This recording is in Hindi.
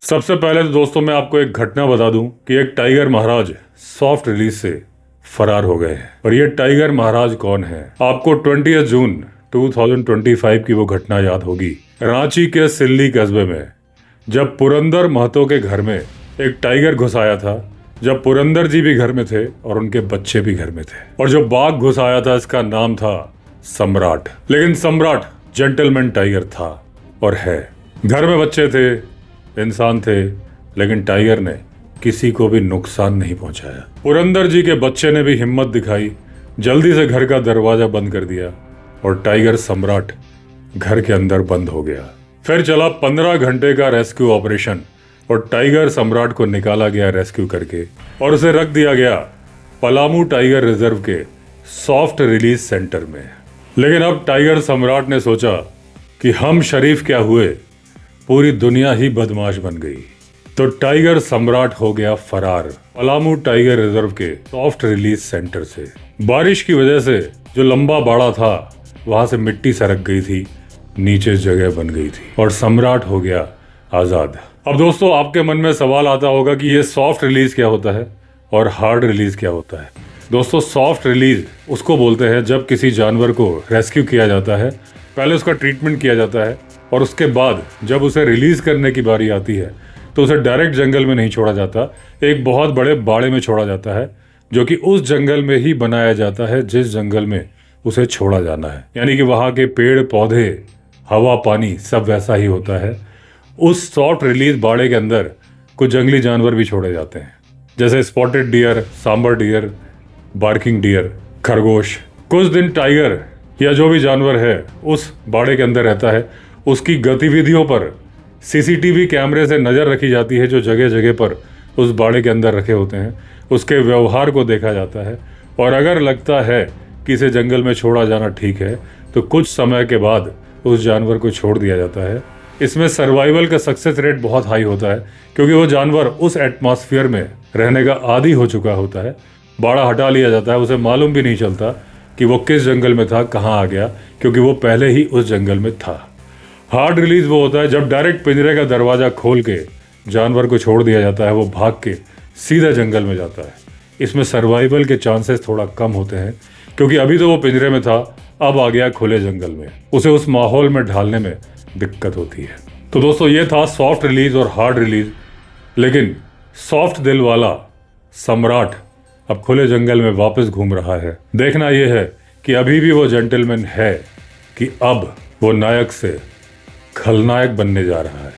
सबसे पहले तो दोस्तों मैं आपको एक घटना बता दूं कि एक टाइगर महाराज सॉफ्ट रिलीज से फरार हो गए हैं। और ये टाइगर महाराज कौन है? आपको 20 जून 2025 की वो घटना याद होगी। रांची के सिल्ली कस्बे में जब पुरंदर महतो के घर में एक टाइगर घुस आया था, जब पुरंदर जी भी घर में थे और उनके बच्चे भी घर में थे, और जो बाघ घुस आया था इसका नाम था सम्राट। लेकिन सम्राट जेंटलमैन टाइगर था और है। घर में बच्चे थे, इंसान थे, लेकिन टाइगर ने किसी को भी नुकसान नहीं पहुंचाया। पुरंदर जी के बच्चे ने भी हिम्मत दिखाई, जल्दी से घर का दरवाजा बंद कर दिया और टाइगर सम्राट घर के अंदर बंद हो गया। फिर चला 15 घंटे का रेस्क्यू ऑपरेशन और टाइगर सम्राट को निकाला गया रेस्क्यू करके और उसे रख दिया गया पलामू टाइगर रिजर्व के सॉफ्ट रिलीज सेंटर में। लेकिन अब टाइगर सम्राट ने सोचा कि हम शरीफ क्या हुए, पूरी दुनिया ही बदमाश बन गई। तो टाइगर सम्राट हो गया फरार पलामू टाइगर रिजर्व के सॉफ्ट रिलीज सेंटर से। बारिश की वजह से जो लंबा बाड़ा था वहां से मिट्टी सरक गई थी, नीचे जगह बन गई थी और सम्राट हो गया आजाद। अब दोस्तों आपके मन में सवाल आता होगा कि ये सॉफ्ट रिलीज क्या होता है और हार्ड रिलीज क्या होता है। दोस्तों सॉफ्ट रिलीज उसको बोलते हैं जब किसी जानवर को रेस्क्यू किया जाता है, पहले उसका ट्रीटमेंट किया जाता है और उसके बाद जब उसे रिलीज करने की बारी आती है तो उसे डायरेक्ट जंगल में नहीं छोड़ा जाता, एक बहुत बड़े बाड़े में छोड़ा जाता है, जो कि उस जंगल में ही बनाया जाता है जिस जंगल में उसे छोड़ा जाना है। यानी कि वहाँ के पेड़ पौधे, हवा, पानी सब वैसा ही होता है। उस सॉफ्ट रिलीज बाड़े के अंदर कुछ जंगली जानवर भी छोड़े जाते हैं, जैसे spotted deer, sambar deer, barking deer, खरगोश। कुछ दिन टाइगर या जो भी जानवर है उस बाड़े के अंदर रहता है, उसकी गतिविधियों पर सीसीटीवी कैमरे से नज़र रखी जाती है जो जगह जगह पर उस बाड़े के अंदर रखे होते हैं। उसके व्यवहार को देखा जाता है और अगर लगता है कि इसे जंगल में छोड़ा जाना ठीक है तो कुछ समय के बाद उस जानवर को छोड़ दिया जाता है। इसमें सर्वाइवल का सक्सेस रेट बहुत हाई होता है क्योंकि वो जानवर उस एटमॉस्फेयर में रहने का आदी हो चुका होता है। बाड़ा हटा लिया जाता है, उसे मालूम भी नहीं चलता कि वो किस जंगल में था, कहाँ आ गया, क्योंकि वो पहले ही उस जंगल में था। हार्ड रिलीज वो होता है जब डायरेक्ट पिंजरे का दरवाजा खोल के जानवर को छोड़ दिया जाता है, वो भाग के सीधा जंगल में जाता है। इसमें सर्वाइवल के चांसेस थोड़ा कम होते हैं क्योंकि अभी तो वो पिंजरे में था, अब आ गया खुले जंगल में, उसे उस माहौल में ढालने में दिक्कत होती है। तो दोस्तों ये था सॉफ्ट रिलीज और हार्ड रिलीज। लेकिन सॉफ्ट दिल वाला सम्राट अब खुले जंगल में वापस घूम रहा है। देखना यह है कि अभी भी वो जेंटलमैन है कि अब वो नायक से खलनायक बनने जा रहा है।